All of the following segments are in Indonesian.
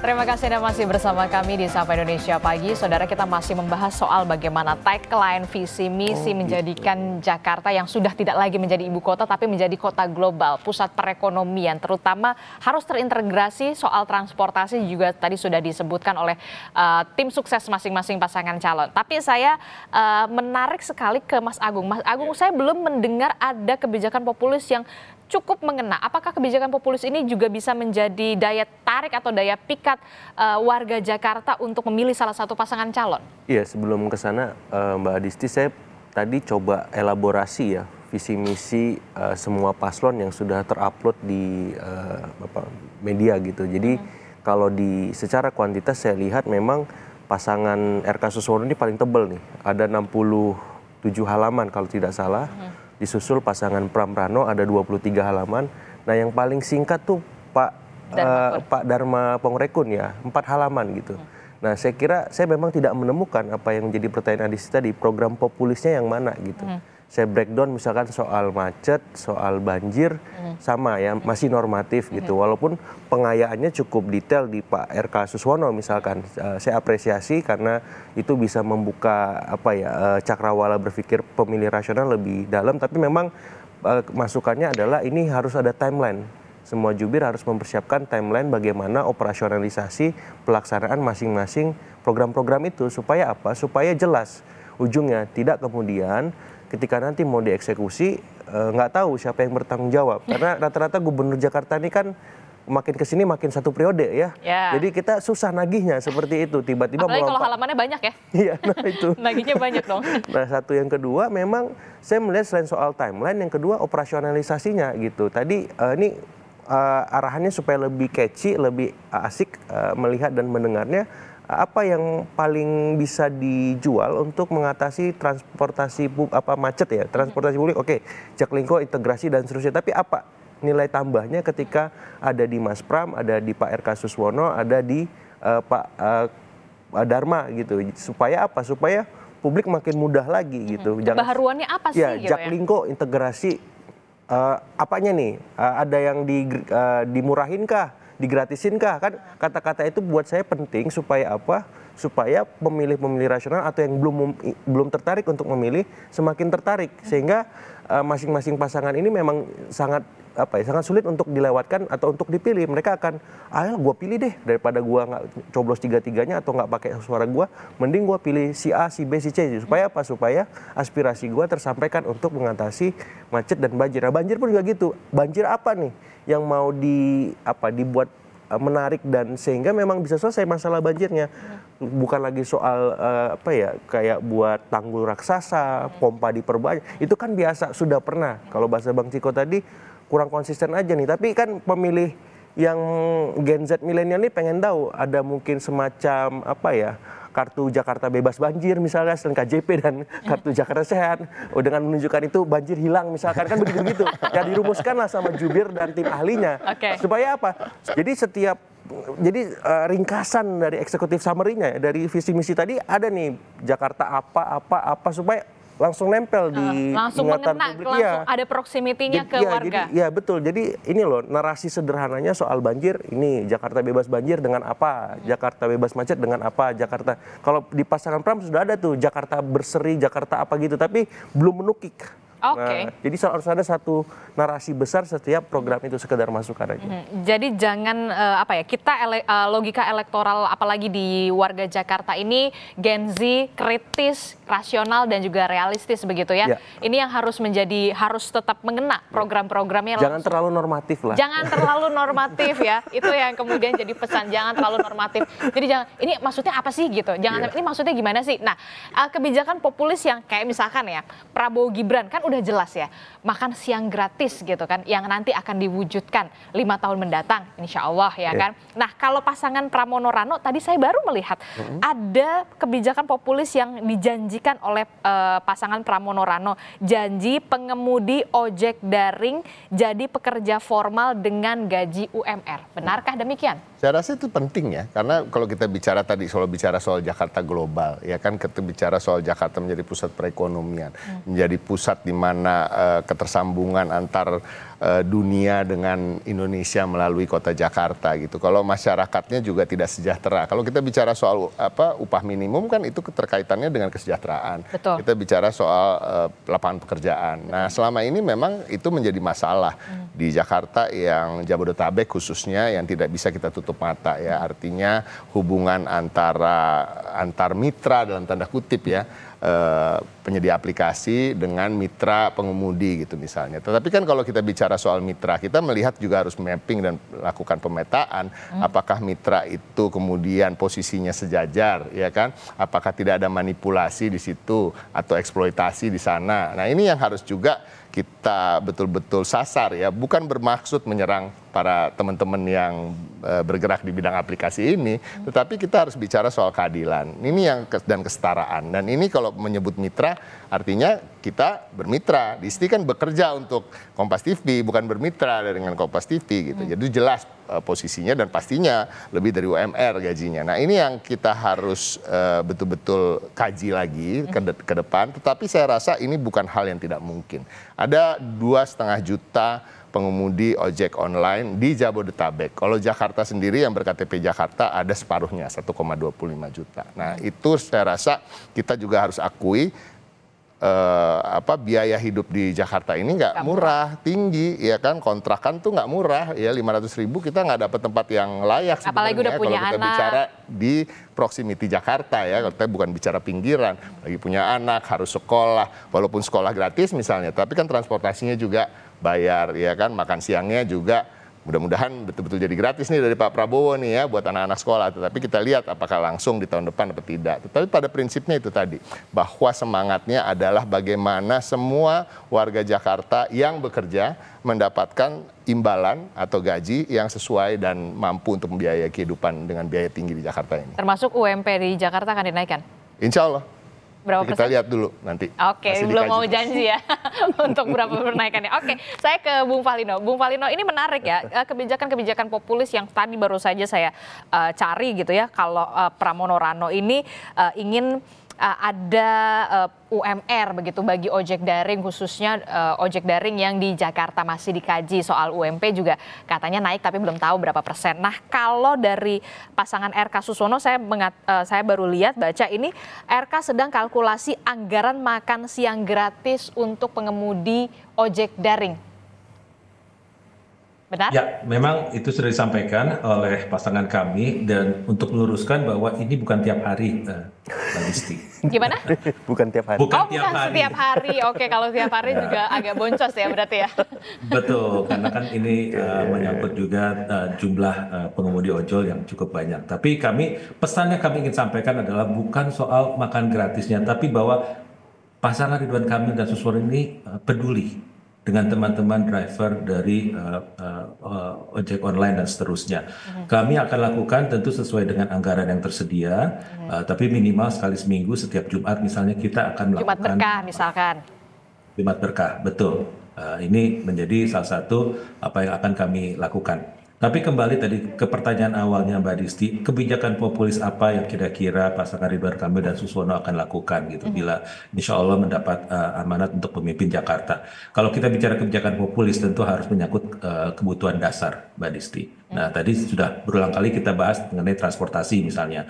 Terima kasih Anda masih bersama kami di Sapa Indonesia Pagi. Saudara, kita masih membahas soal bagaimana tagline visi misi menjadikan Jakarta yang sudah tidak lagi menjadi ibu kota tapi menjadi kota global, pusat perekonomian, terutama harus terintegrasi soal transportasi juga tadi sudah disebutkan oleh tim sukses masing-masing pasangan calon. Tapi saya menarik sekali ke Mas Agung. Mas Agung, saya belum mendengar ada kebijakan populis yang cukup mengena. Apakah kebijakan populis ini juga bisa menjadi daya tarik atau daya pikat warga Jakarta untuk memilih salah satu pasangan calon? Iya, sebelum ke sana Mbak Adisti, saya tadi coba elaborasi ya visi misi semua paslon yang sudah terupload di media gitu. Jadi kalau secara kuantitas saya lihat memang pasangan RK Suswono ini paling tebal nih. Ada 67 halaman kalau tidak salah. Disusul pasangan Pram Rano ada 23 halaman. Nah yang paling singkat tuh Pak Dharma Pongrekun ya, 4 halaman gitu. Nah saya kira saya memang tidak menemukan apa yang menjadi pertanyaan Adisti tadi, program populisnya yang mana gitu. Saya breakdown misalkan soal macet, soal banjir, sama ya, masih normatif gitu. Walaupun pengayaannya cukup detail di Pak RK Suswono misalkan. Saya apresiasi karena itu bisa membuka cakrawala berpikir pemilih rasional lebih dalam. Tapi memang masukannya adalah ini harus ada timeline. Semua jubir harus mempersiapkan timeline bagaimana operasionalisasi pelaksanaan masing-masing program-program itu. Supaya apa? Supaya jelas ujungnya, tidak kemudian ketika nanti mau dieksekusi nggak tahu siapa yang bertanggung jawab. Karena rata-rata gubernur Jakarta ini kan makin kesini makin satu periode ya. Jadi kita susah nagihnya seperti itu. Tiba-tiba apalagi kalau halamannya banyak ya. Iya, nah itu. Nagihnya banyak dong. Nah satu, yang kedua memang saya melihat selain soal timeline, yang kedua operasionalisasinya gitu. Tadi ini arahannya supaya lebih catchy, lebih asik melihat dan mendengarnya. Apa yang paling bisa dijual untuk mengatasi transportasi macet ya, transportasi publik, oke, Jaklingko, integrasi dan seterusnya. Tapi apa nilai tambahnya ketika ada di Mas Pram, ada di Pak RK Suswono, ada di Pak Dharma gitu. Supaya apa? Supaya publik makin mudah lagi gitu. Kebaharuannya apa sih? Ya, gitu Jaklingko, integrasi, apanya nih? Ada yang dimurahin kah? Digratisin kah? Kan kata-kata itu buat saya penting supaya apa? Supaya pemilih-pemilih rasional atau yang belum tertarik untuk memilih semakin tertarik, sehingga masing-masing pasangan ini memang sangat sulit untuk dilewatkan atau untuk dipilih. Mereka akan, ayo gue pilih deh, daripada gue nggak coblos tiga-tiganya atau nggak pakai suara gue, mending gue pilih si A, si B, si C. Supaya apa? Supaya aspirasi gue tersampaikan untuk mengatasi macet dan banjir. Nah banjir pun juga gitu. Banjir apa nih yang mau dibuat menarik dan sehingga memang bisa selesai masalah banjirnya. Bukan lagi soal kayak buat tanggul raksasa, pompa diperbanyak. Itu kan biasa, sudah pernah. Kalau bahasa Bang Ciko tadi kurang konsisten aja nih. Tapi kan pemilih yang Gen Z milenial ini pengen tahu, ada mungkin semacam kartu Jakarta bebas banjir misalnya selain KJP dan kartu Jakarta sehat. Dengan menunjukkan itu banjir hilang misalkan, kan begitu-begitu. Ya dirumuskanlah sama jubir dan tim ahlinya. Supaya apa? Jadi ringkasan dari eksekutif summary-nya dari visi misi tadi ada nih Jakarta apa supaya langsung nempel di langsung ingatan mengena, publik. langsung ada proximity-nya ke warga. Iya betul. Jadi ini loh narasi sederhananya soal banjir. Ini Jakarta bebas banjir dengan apa? Jakarta bebas macet dengan apa? Jakarta. Kalau di pasangan Pram sudah ada tuh Jakarta berseri, Jakarta apa gitu. Tapi belum menukik. Nah, jadi harus ada satu narasi besar setiap program itu, sekedar masukan aja. Jadi jangan kita logika elektoral apalagi di warga Jakarta ini Gen Z kritis, rasional dan juga realistis begitu ya. Ini yang harus tetap mengena program-programnya. Jangan terlalu normatif lah. Jangan terlalu normatif ya. Itu yang kemudian jadi pesan, jangan terlalu normatif. Jadi jangan, ini maksudnya apa sih gitu. Jangan ini maksudnya gimana sih? Nah, kebijakan populis yang kayak misalkan ya Prabowo Gibran kan udah jelas ya, makan siang gratis gitu kan, yang nanti akan diwujudkan 5 tahun mendatang, insya Allah ya kan. Nah kalau pasangan Pramono Rano, tadi saya baru melihat ada kebijakan populis yang dijanjikan oleh pasangan Pramono Rano, janji pengemudi ojek daring jadi pekerja formal dengan gaji UMR. Benarkah demikian? Saya rasa itu penting ya, karena kalau kita bicara tadi bicara soal Jakarta global, ya kan, kita bicara soal Jakarta menjadi pusat perekonomian, menjadi pusat di bagaimana ketersambungan antar dunia dengan Indonesia melalui kota Jakarta gitu. Kalau masyarakatnya juga tidak sejahtera. Kalau kita bicara soal upah minimum kan itu keterkaitannya dengan kesejahteraan. Betul. Kita bicara soal lapangan pekerjaan. Nah, selama ini memang itu menjadi masalah di Jakarta yang Jabodetabek khususnya yang tidak bisa kita tutup mata ya. Artinya hubungan antar mitra dalam tanda kutip ya. Penyedia aplikasi dengan mitra pengemudi gitu misalnya. Tetapi kan kalau kita bicara soal mitra, kita melihat juga harus mapping dan lakukan pemetaan apakah mitra itu kemudian posisinya sejajar ya kan? Apakah tidak ada manipulasi di situ atau eksploitasi di sana. Nah, ini yang harus juga kita betul-betul sasar ya, bukan bermaksud menyerang para teman-teman yang bergerak di bidang aplikasi ini, tetapi kita harus bicara soal keadilan. Ini yang dan kesetaraan. Dan ini kalau menyebut mitra, artinya kita bermitra. Disti kan bekerja untuk Kompas TV, bukan bermitra dengan Kompas TV gitu. Jadi jelas posisinya dan pastinya lebih dari UMR gajinya. Nah, ini yang kita harus betul-betul kaji lagi ke depan. Tetapi saya rasa ini bukan hal yang tidak mungkin. Ada 2,5 juta pengemudi ojek online di Jabodetabek. Kalau Jakarta sendiri yang berKTP Jakarta ada separuhnya, 1,25 juta. Nah, itu saya rasa kita juga harus akui biaya hidup di Jakarta ini nggak murah, tinggi, ya kan, kontrakan tuh nggak murah, ya 500.000 kita nggak dapat tempat yang layak sebenarnya. Apalagi udah punya kalau kita anak. bicara di proximity Jakarta ya, kalau kita bukan bicara pinggiran, lagi punya anak, harus sekolah, walaupun sekolah gratis misalnya, tapi kan transportasinya juga bayar, ya kan, makan siangnya juga mudah-mudahan betul-betul jadi gratis nih dari Pak Prabowo nih ya buat anak-anak sekolah. Tetapi kita lihat apakah langsung di tahun depan atau tidak. Tetapi pada prinsipnya itu tadi, bahwa semangatnya adalah bagaimana semua warga Jakarta yang bekerja mendapatkan imbalan atau gaji yang sesuai dan mampu untuk membiayai kehidupan dengan biaya tinggi di Jakarta ini. Termasuk UMP di Jakarta akan dinaikkan? Insya Allah. Berapa Kita persen? lihat dulu nanti. Oke, Masih belum dikaji. mau janji ya untuk berapa penaikannya. Oke, saya ke Bung Falino. Bung Falino, ini menarik ya, kebijakan-kebijakan populis yang tadi baru saja saya cari gitu ya. Kalau Pramono Rano ini ingin ada UMR begitu bagi ojek daring, khususnya ojek daring yang di Jakarta masih dikaji. Soal UMP juga katanya naik tapi belum tahu berapa persen. Nah, kalau dari pasangan RK Susono saya baru lihat baca ini RK sedang kalkulasi anggaran makan siang gratis untuk pengemudi ojek daring. Benar? Ya, memang itu sudah disampaikan oleh pasangan kami dan untuk meluruskan bahwa ini bukan tiap hari, Mbak Disti. Gimana? Bukan tiap hari. Bukan setiap hari. Oke, kalau tiap hari juga agak boncos ya berarti ya. Betul, karena kan ini menyangkut juga jumlah pengemudi ojol yang cukup banyak. Tapi pesannya kami ingin sampaikan adalah bukan soal makan gratisnya, tapi bahwa pasangan Ridwan Kamil dan Suswono ini peduli dengan teman-teman driver dari ojek online dan seterusnya. Kami akan lakukan tentu sesuai dengan anggaran yang tersedia, tapi minimal sekali seminggu setiap Jumat misalnya kita akan melakukan Jumat berkah misalkan. Jumat berkah, betul. Ini menjadi salah satu apa yang akan kami lakukan. Tapi kembali tadi ke pertanyaan awalnya Mbak Disti, kebijakan populis apa yang kira-kira pasangan Ridwan Kamil dan Suswono akan lakukan gitu bila insya Allah mendapat amanat untuk pemimpin Jakarta. Kalau kita bicara kebijakan populis tentu harus menyangkut kebutuhan dasar Mbak Disti. Nah, tadi sudah berulang kali kita bahas mengenai transportasi misalnya.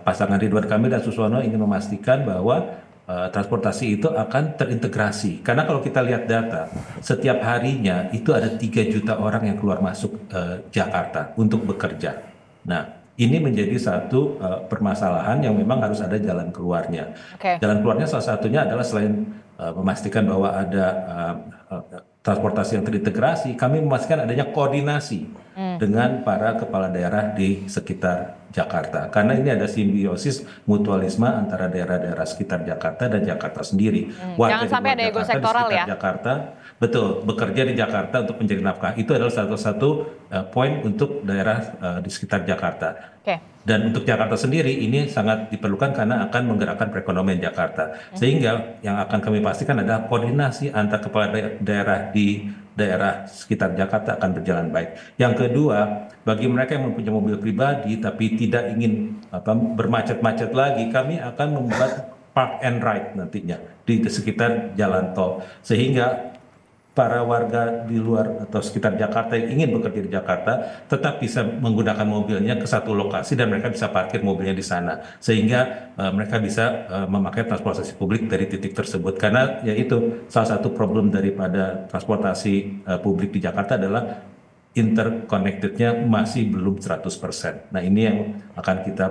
Pasangan Ridwan Kamil dan Suswono ingin memastikan bahwa transportasi itu akan terintegrasi. Karena kalau kita lihat data, setiap harinya itu ada 3 juta orang yang keluar masuk Jakarta untuk bekerja. Nah, ini menjadi satu permasalahan yang memang harus ada jalan keluarnya. Okay. Jalan keluarnya salah satunya adalah selain memastikan bahwa ada transportasi yang terintegrasi, kami memastikan adanya koordinasi dengan para kepala daerah di sekitar Jakarta. Karena ini ada simbiosis mutualisme antara daerah-daerah sekitar Jakarta dan Jakarta sendiri. Jangan sampai ada ego sektoral ya. Jakarta, betul, bekerja di Jakarta untuk mencari nafkah. Itu adalah satu poin untuk daerah di sekitar Jakarta. Okay. Dan untuk Jakarta sendiri ini sangat diperlukan karena akan menggerakkan perekonomian Jakarta. Sehingga yang akan kami pastikan adalah koordinasi antar kepala daerah di daerah sekitar Jakarta akan berjalan baik. Yang kedua, bagi mereka yang mempunyai mobil pribadi tapi tidak ingin bermacet-macet lagi, kami akan membuat park and ride nantinya di sekitar jalan tol, sehingga para warga di luar atau sekitar Jakarta yang ingin bekerja di Jakarta tetap bisa menggunakan mobilnya ke satu lokasi dan mereka bisa parkir mobilnya di sana, sehingga mereka bisa memakai transportasi publik dari titik tersebut. Karena yaitu salah satu problem daripada transportasi publik di Jakarta adalah interconnectednya masih belum 100%. Nah, ini yang akan kita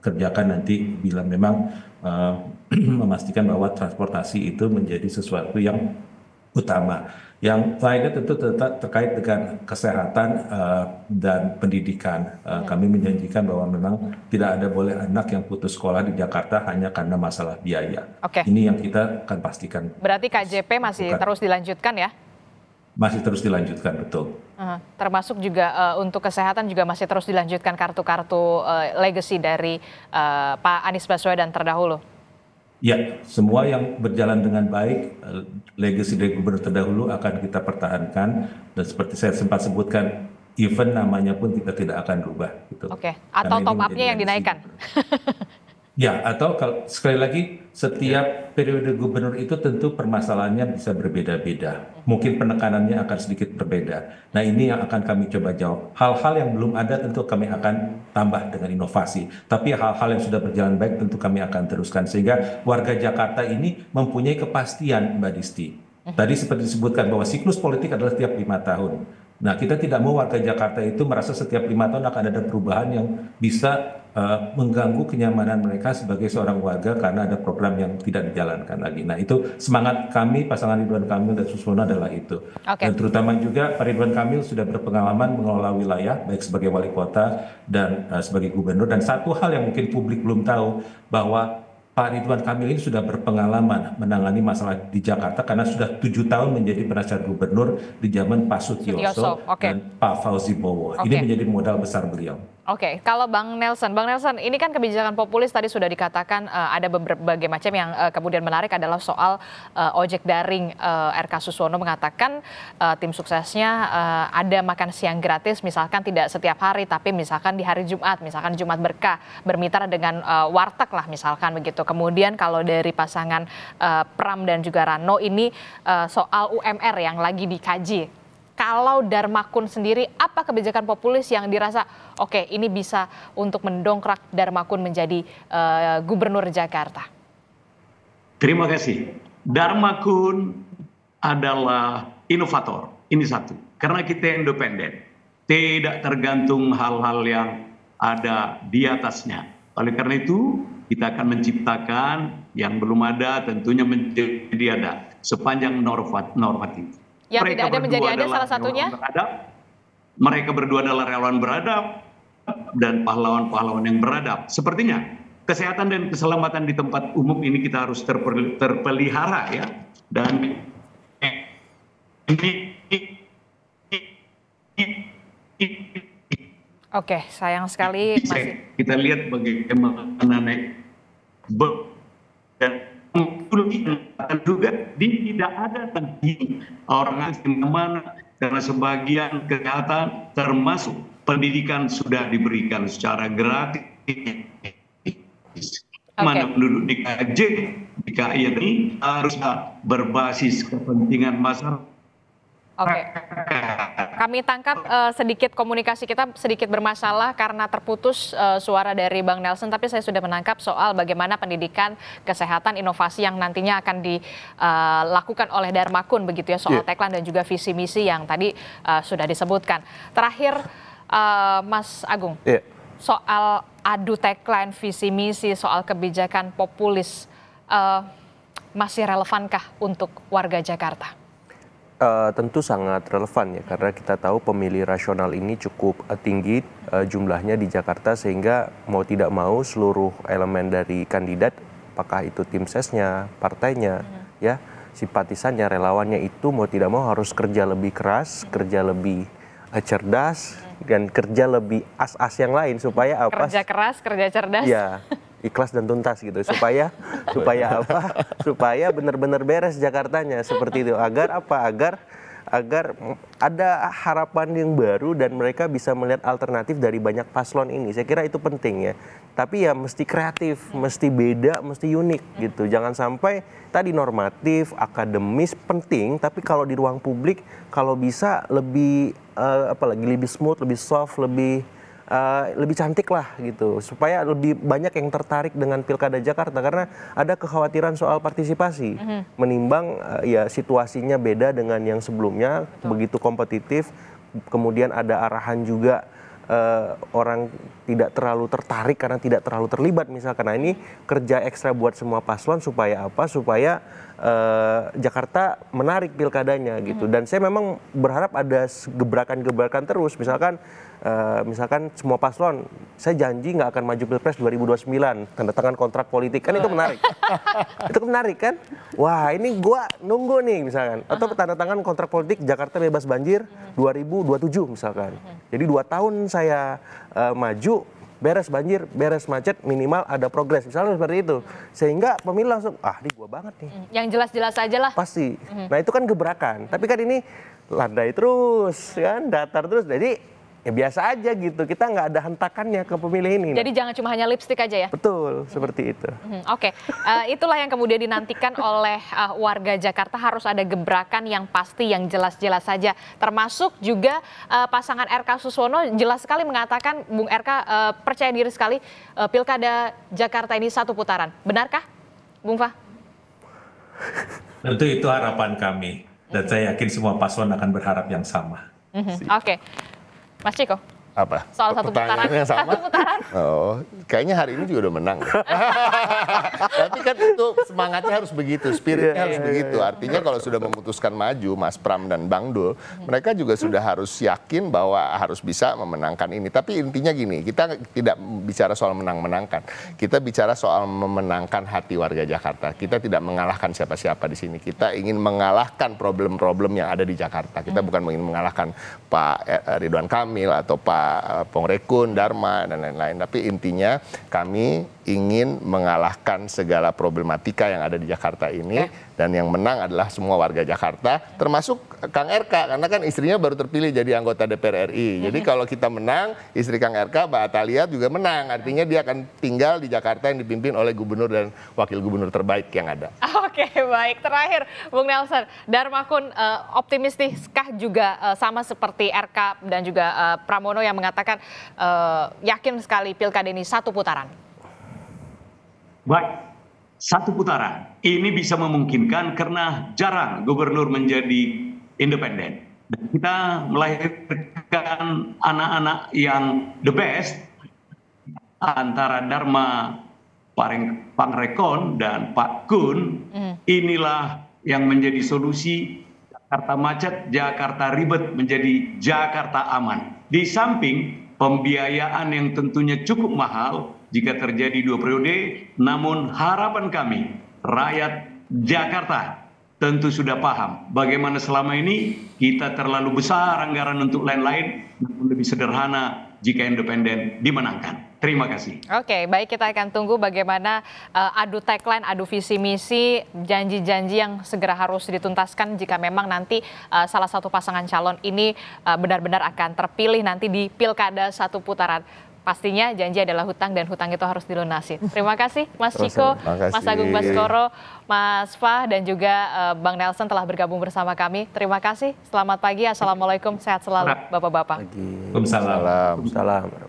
kerjakan nanti bila memang memastikan bahwa transportasi itu menjadi sesuatu yang utama. Yang lainnya tentu tetap terkait dengan kesehatan dan pendidikan. Kami menjanjikan bahwa memang tidak ada boleh anak yang putus sekolah di Jakarta hanya karena masalah biaya. Ini yang kita akan pastikan. Berarti KJP masih terus dilanjutkan ya? Masih terus dilanjutkan, betul. Termasuk juga untuk kesehatan juga masih terus dilanjutkan kartu-kartu legacy dari Pak Anies Baswedan terdahulu. Ya, semua yang berjalan dengan baik, legacy dari gubernur terdahulu akan kita pertahankan, dan seperti saya sempat sebutkan, even namanya pun kita tidak akan rubah. Gitu. Atau top up-nya yang dinaikkan. Ya, atau sekali lagi, setiap periode gubernur itu tentu permasalahannya bisa berbeda-beda. Mungkin penekanannya akan sedikit berbeda. Nah, ini yang akan kami coba jawab. Hal-hal yang belum ada tentu kami akan tambah dengan inovasi. Tapi hal-hal yang sudah berjalan baik tentu kami akan teruskan. Sehingga warga Jakarta ini mempunyai kepastian, Mbak Disti. Tadi seperti disebutkan bahwa siklus politik adalah setiap 5 tahun. Nah, kita tidak mau warga Jakarta itu merasa setiap 5 tahun akan ada perubahan yang bisa mengganggu kenyamanan mereka sebagai seorang warga karena ada program yang tidak dijalankan lagi. Nah, itu semangat kami, pasangan Ridwan Kamil dan Suswono adalah itu. Dan terutama juga Pak Ridwan Kamil sudah berpengalaman mengelola wilayah, baik sebagai wali kota dan sebagai gubernur. Dan satu hal yang mungkin publik belum tahu, bahwa Pak Ridwan Kamil ini sudah berpengalaman menangani masalah di Jakarta karena sudah 7 tahun menjadi penasihat gubernur di zaman Pak Sutioso dan Pak Fauzi Bowo. Ini menjadi modal besar beliau. Kalau Bang Nelson, ini kan kebijakan populis tadi sudah dikatakan ada berbagai macam yang kemudian menarik adalah soal ojek daring. RK Suswono mengatakan tim suksesnya ada makan siang gratis, misalkan tidak setiap hari, tapi misalkan di hari Jumat, misalkan Jumat Berkah, bermitra dengan warteg lah misalkan begitu. Kemudian kalau dari pasangan Pram dan juga Rano ini soal UMR yang lagi dikaji. Kalau Darmakun sendiri, apa kebijakan populis yang dirasa ini bisa untuk mendongkrak Darmakun menjadi gubernur Jakarta? Terima kasih. Darmakun adalah inovator, ini satu. Karena kita independen, tidak tergantung hal-hal yang ada di atasnya. Oleh karena itu, kita akan menciptakan yang belum ada, tentunya menjadi ada sepanjang normatif. Yang mereka tidak ada menjadi ada salah satunya? Mereka berdua adalah relawan beradab dan pahlawan-pahlawan yang beradab. Sepertinya kesehatan dan keselamatan di tempat umum ini kita harus terpelihara ya. Dan sayang sekali masih. Kita lihat bagaimana naik dan juga tidak ada tadi orang asing mana, karena sebagian kesehatan termasuk pendidikan sudah diberikan secara gratis. Mana penduduk DKI ini harus berbasis kepentingan masyarakat. Kami tangkap sedikit komunikasi kita sedikit bermasalah karena terputus suara dari Bang Nelson, tapi saya sudah menangkap soal bagaimana pendidikan, kesehatan, inovasi yang nantinya akan dilakukan oleh Darmakun begitu ya, soal tagline dan juga visi misi yang tadi sudah disebutkan. Terakhir Mas Agung, soal adu tagline, visi misi, soal kebijakan populis masih relevankah untuk warga Jakarta? Tentu sangat relevan ya, karena kita tahu pemilih rasional ini cukup tinggi jumlahnya di Jakarta, sehingga mau tidak mau seluruh elemen dari kandidat, apakah itu tim sesnya, partainya, ya simpatisannya, relawannya itu mau tidak mau harus kerja lebih keras, kerja lebih cerdas, dan kerja lebih as-as yang lain supaya apa? Kerja keras, kerja cerdas. Ya. Ikhlas dan tuntas gitu, supaya apa? Supaya benar-benar beres Jakartanya, seperti itu. Agar apa? Agar agar ada harapan yang baru dan mereka bisa melihat alternatif dari banyak paslon ini. Saya kira itu penting ya. Tapi ya mesti kreatif, mesti beda, mesti unik gitu. Jangan sampai tadi normatif, akademis penting, tapi kalau di ruang publik kalau bisa lebih lebih smooth, lebih soft, lebih cantik lah gitu, supaya lebih banyak yang tertarik dengan Pilkada Jakarta karena ada kekhawatiran soal partisipasi menimbang ya situasinya beda dengan yang sebelumnya. Begitu kompetitif, kemudian ada arahan juga orang tidak terlalu tertarik karena tidak terlalu terlibat misalkan. Nah ini kerja ekstra buat semua paslon supaya apa? Supaya Jakarta menarik pilkadanya gitu. Dan saya memang berharap ada gebrakan-gebrakan terus. Misalkan semua paslon, saya janji nggak akan maju Pilpres 2029, tanda tangan kontrak politik, kan itu menarik. Itu menarik kan? Wah ini gua nunggu nih misalkan. Atau tanda tangan kontrak politik Jakarta bebas banjir 2027 misalkan. Jadi 2 tahun saya maju, beres banjir, beres macet, minimal ada progres. Misalnya seperti itu. Sehingga pemilih langsung, ini gua banget nih. Yang jelas-jelas aja lah. Pasti. Nah itu kan gebrakan. Tapi kan ini landai terus, kan datar terus. Jadi ya biasa aja gitu. Kita nggak ada hentakannya ke pemilih ini. Jadi jangan cuma hanya lipstik aja ya? Betul, seperti itu. Oke. Itulah yang kemudian dinantikan oleh warga Jakarta, harus ada gebrakan yang pasti, yang jelas-jelas saja. Termasuk juga pasangan RK Suswono jelas sekali mengatakan, Bung RK percaya diri sekali Pilkada Jakarta ini 1 putaran. Benarkah, Bung Fah? Tentu itu harapan kami. Dan saya yakin semua paslon akan berharap yang sama. Oke. Mas Ciko? Apa? Soal 1 putaran. Yang sama? 1 putaran. Oh, kayaknya hari ini juga udah menang. Tapi kan itu semangatnya harus begitu, spiritnya harus begitu. Artinya kalau sudah memutuskan maju, Mas Pram dan Bang Dul, mereka juga sudah harus yakin bahwa harus bisa memenangkan ini. Tapi intinya gini, kita tidak bicara soal menang-menangkan. Kita bicara soal memenangkan hati warga Jakarta. Kita tidak mengalahkan siapa-siapa di sini. Kita ingin mengalahkan problem-problem yang ada di Jakarta. Kita bukan ingin mengalahkan Pak Ridwan Kamil atau Pak Pongrekun, Dharma, dan lain-lain. Tapi intinya kami ingin mengalahkan segala problematika yang ada di Jakarta ini. Dan yang menang adalah semua warga Jakarta, termasuk Kang RK. Karena kan istrinya baru terpilih jadi anggota DPR RI. Jadi kalau kita menang, istri Kang RK, Mbak Atalia juga menang. Artinya dia akan tinggal di Jakarta yang dipimpin oleh gubernur dan wakil gubernur terbaik yang ada. Oke, baik. Terakhir, Bung Nelson, Darmakun optimistiskah juga sama seperti RK dan juga Pramono yang mengatakan yakin sekali pilkada ini 1 putaran? Baik, 1 putaran. Ini bisa memungkinkan karena jarang gubernur menjadi independen. Dan kita melahirkan anak-anak yang the best antara Dharma Pangrekon dan Pak Kun. Inilah yang menjadi solusi Jakarta macet, Jakarta ribet menjadi Jakarta aman. Di samping pembiayaan yang tentunya cukup mahal jika terjadi 2 periode, namun harapan kami rakyat Jakarta tentu sudah paham bagaimana selama ini kita terlalu besar anggaran untuk lain-lain, namun lebih sederhana jika independen dimenangkan. Terima kasih. Oke, baik, kita akan tunggu bagaimana adu tagline, adu visi misi, janji-janji yang segera harus dituntaskan jika memang nanti salah satu pasangan calon ini benar-benar akan terpilih nanti di Pilkada 1 putaran. Pastinya janji adalah hutang dan hutang itu harus dilunasi. Terima kasih Mas Ciko, Mas Agung Baskoro, Mas Fah dan juga Bang Nelson telah bergabung bersama kami. Terima kasih. Selamat pagi. Assalamualaikum. Sehat selalu Bapak-bapak. Waalaikumsalam. Salam.